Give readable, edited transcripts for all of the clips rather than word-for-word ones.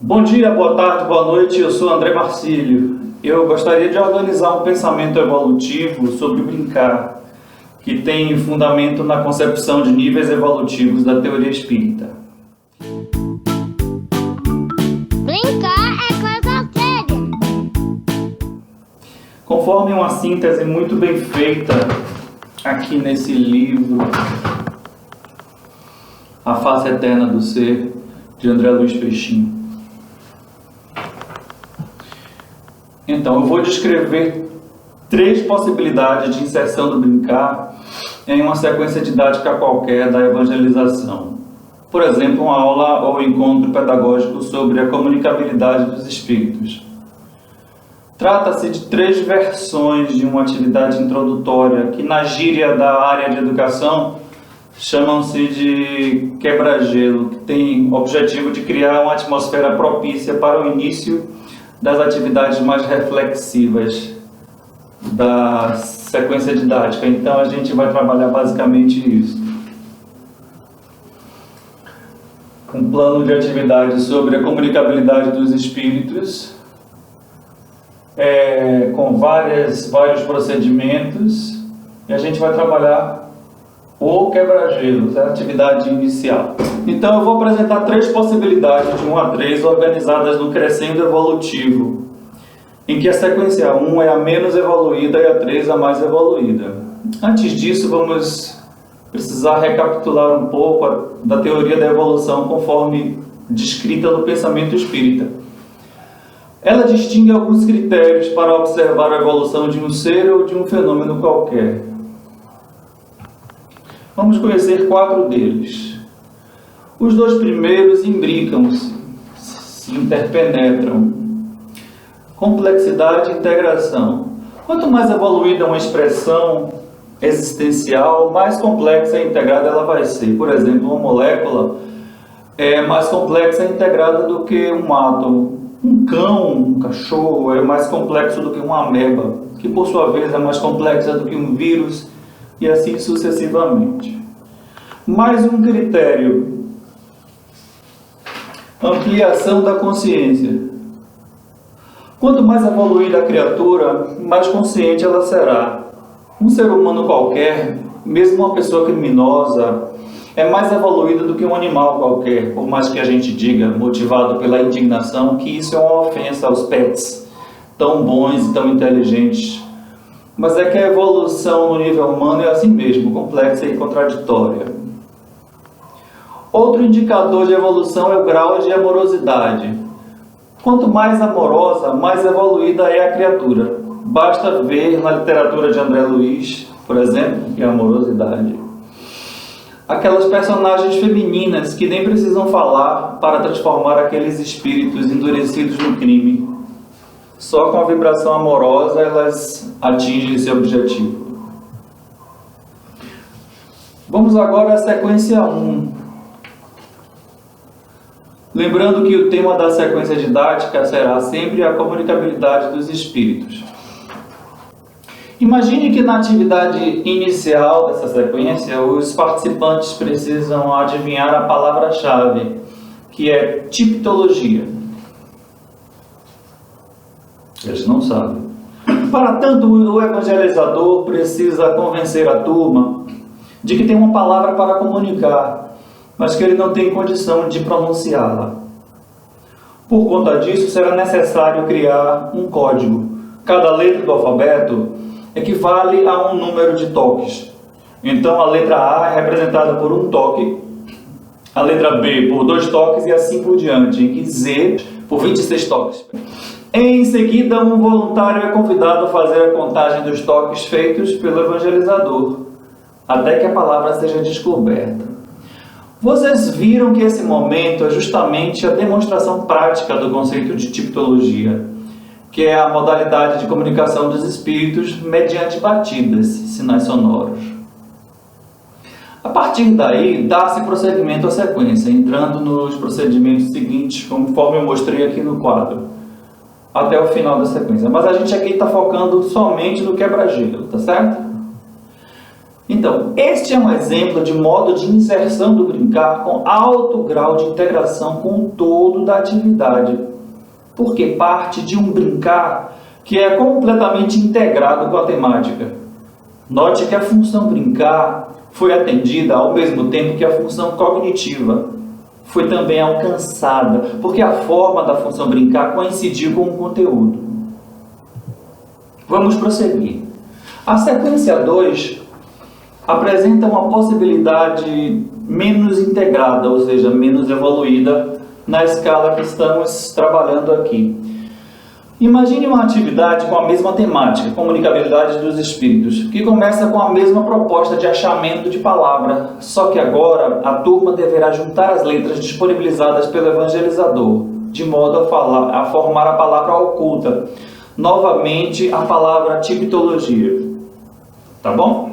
Bom dia, boa tarde, boa noite, eu sou André Marcílio. Eu gostaria de organizar um pensamento evolutivo sobre brincar, que tem fundamento na concepção de níveis evolutivos da teoria espírita. Brincar é coisa séria. Conforme uma síntese muito bem feita aqui nesse livro, A Face Eterna do Ser, de André Luiz Peixinho. Então, eu vou descrever 3 possibilidades de inserção do brincar em uma sequência didática qualquer da evangelização. Por exemplo, uma aula ou encontro pedagógico sobre a comunicabilidade dos espíritos. Trata-se de 3 versões de uma atividade introdutória que, na gíria da área de educação, chamam-se de quebra-gelo, que tem o objetivo de criar uma atmosfera propícia para o início das atividades mais reflexivas da sequência didática. Então a gente vai trabalhar basicamente isso. Um plano de atividade sobre a comunicabilidade dos espíritos, com vários procedimentos, e a gente vai trabalhar o quebra-gelo, a atividade inicial. Então eu vou apresentar 3 possibilidades de 1 a 3 organizadas no crescendo evolutivo, em que a sequência 1 é a menos evoluída e a 3 a mais evoluída. Antes disso, vamos precisar recapitular um pouco da teoria da evolução conforme descrita no pensamento espírita. Ela distingue alguns critérios para observar a evolução de um ser ou de um fenômeno qualquer. Vamos conhecer 4 deles. Os 2 primeiros imbricam-se, se interpenetram. Complexidade e integração. Quanto mais evoluída uma expressão existencial, mais complexa e integrada ela vai ser. Por exemplo, uma molécula é mais complexa e integrada do que um átomo. Um cão, um cachorro é mais complexo do que uma ameba, que por sua vez é mais complexa do que um vírus, e assim sucessivamente. Mais um critério: ampliação da consciência. Quanto mais evoluída a criatura, mais consciente ela será. Um ser humano qualquer, mesmo uma pessoa criminosa, é mais evoluída do que um animal qualquer, por mais que a gente diga, motivado pela indignação, que isso é uma ofensa aos pets, tão bons e tão inteligentes. Mas é que a evolução no nível humano é assim mesmo, complexa e contraditória. Outro indicador de evolução é o grau de amorosidade. Quanto mais amorosa, mais evoluída é a criatura. Basta ver na literatura de André Luiz, por exemplo, que é a amorosidade. Aquelas personagens femininas que nem precisam falar para transformar aqueles espíritos endurecidos no crime. Só com a vibração amorosa elas atingem esse objetivo. Vamos agora à sequência 1. Lembrando que o tema da sequência didática será sempre a comunicabilidade dos espíritos. Imagine que na atividade inicial dessa sequência, os participantes precisam adivinhar a palavra-chave, que é tipologia. Eles não sabem. Para tanto, o evangelizador precisa convencer a turma de que tem uma palavra para comunicar, mas que ele não tem condição de pronunciá-la. Por conta disso, será necessário criar um código. Cada letra do alfabeto equivale a um número de toques. Então, a letra A é representada por um toque, a letra B por 2 toques e assim por diante, em que Z por 26 toques. Em seguida, um voluntário é convidado a fazer a contagem dos toques feitos pelo evangelizador, até que a palavra seja descoberta. Vocês viram que esse momento é justamente a demonstração prática do conceito de tipologia, que é a modalidade de comunicação dos espíritos mediante batidas, sinais sonoros. A partir daí, dá-se prosseguimento à sequência, entrando nos procedimentos seguintes, conforme eu mostrei aqui no quadro, até o final da sequência. Mas a gente aqui está focando somente no quebra-gelo, tá certo? Então, este é um exemplo de modo de inserção do brincar com alto grau de integração com o todo da atividade, porque parte de um brincar que é completamente integrado com a temática. Note que a função brincar foi atendida ao mesmo tempo que a função cognitiva foi também alcançada, porque a forma da função brincar coincidiu com o conteúdo. Vamos prosseguir. A sequência 2 apresenta uma possibilidade menos integrada, ou seja, menos evoluída na escala que estamos trabalhando aqui. Imagine uma atividade com a mesma temática, comunicabilidade dos espíritos, que começa com a mesma proposta de achamento de palavra, só que agora a turma deverá juntar as letras disponibilizadas pelo evangelizador, de modo a formar a palavra oculta, novamente a palavra tipologia. Tá bom?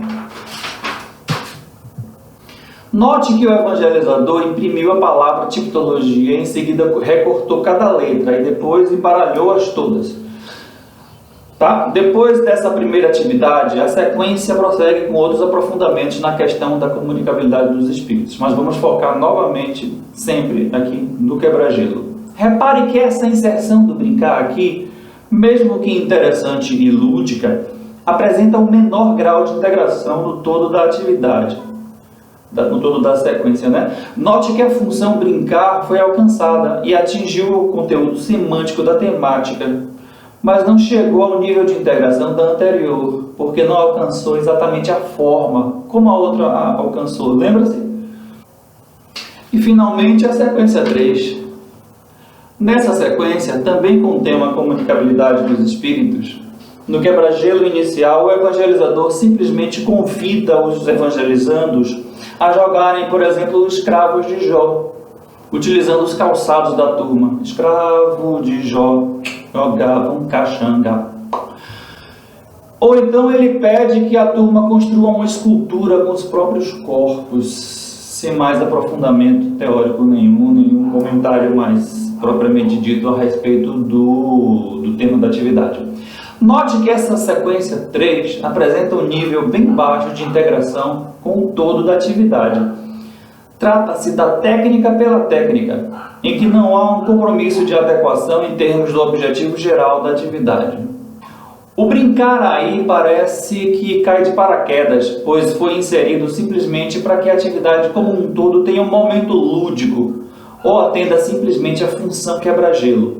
Note que o evangelizador imprimiu a palavra tipologia e em seguida recortou cada letra e depois embaralhou-as todas. Tá? Depois dessa primeira atividade, a sequência prossegue com outros aprofundamentos na questão da comunicabilidade dos espíritos. Mas vamos focar novamente, sempre aqui no quebra-gelo. Repare que essa inserção do brincar aqui, mesmo que interessante e lúdica, apresenta um menor grau de integração no todo da atividade. No todo da sequência, né? Note que a função brincar foi alcançada e atingiu o conteúdo semântico da temática, mas não chegou ao nível de integração da anterior, porque não alcançou exatamente a forma como a outra alcançou. Lembra-se? E finalmente a sequência 3. Nessa sequência, também com o tema comunicabilidade dos espíritos, no quebra-gelo inicial, o evangelizador simplesmente convida os evangelizandos a jogarem, por exemplo, os escravos de Jó, utilizando os calçados da turma. Escravo de Jó jogavam caxanga. Ou então ele pede que a turma construa uma escultura com os próprios corpos, sem mais aprofundamento teórico nenhum comentário mais propriamente dito a respeito do tema da atividade. Note que essa sequência 3 apresenta um nível bem baixo de integração com o todo da atividade. Trata-se da técnica pela técnica, em que não há um compromisso de adequação em termos do objetivo geral da atividade. O brincar aí parece que cai de paraquedas, pois foi inserido simplesmente para que a atividade como um todo tenha um momento lúdico, ou atenda simplesmente a função quebra-gelo.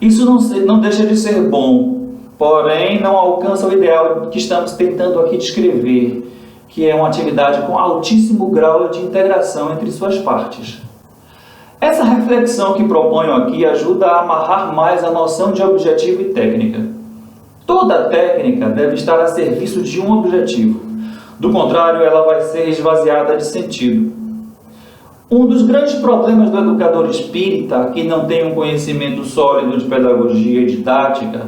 Isso não deixa de ser bom, porém não alcança o ideal que estamos tentando aqui descrever, que é uma atividade com altíssimo grau de integração entre suas partes. Essa reflexão que proponho aqui ajuda a amarrar mais a noção de objetivo e técnica. Toda técnica deve estar a serviço de um objetivo, do contrário ela vai ser esvaziada de sentido. Um dos grandes problemas do educador espírita, que não tem um conhecimento sólido de pedagogia e didática,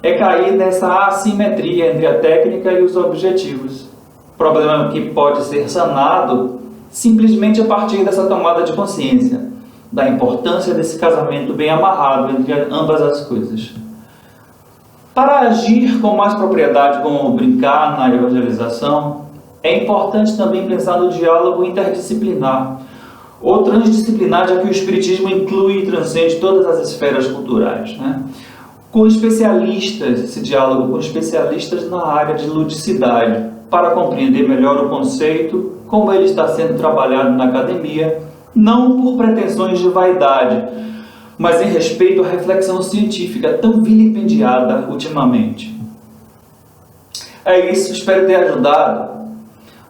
é cair nessa assimetria entre a técnica e os objetivos. Problema que pode ser sanado simplesmente a partir dessa tomada de consciência, da importância desse casamento bem amarrado entre ambas as coisas. Para agir com mais propriedade, como brincar na evangelização, é importante também pensar no diálogo interdisciplinar, ou transdisciplinar, já que o Espiritismo inclui e transcende todas as esferas culturais, né? Com especialistas, esse diálogo com especialistas na área de ludicidade, para compreender melhor o conceito, como ele está sendo trabalhado na academia, não por pretensões de vaidade, mas em respeito à reflexão científica tão vilipendiada ultimamente. É isso, espero ter ajudado.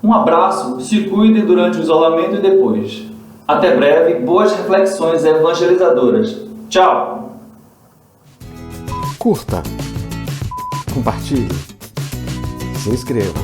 Um abraço, se cuidem durante o isolamento e depois. Até breve, boas reflexões evangelizadoras. Tchau! Curta, compartilhe, se inscreva.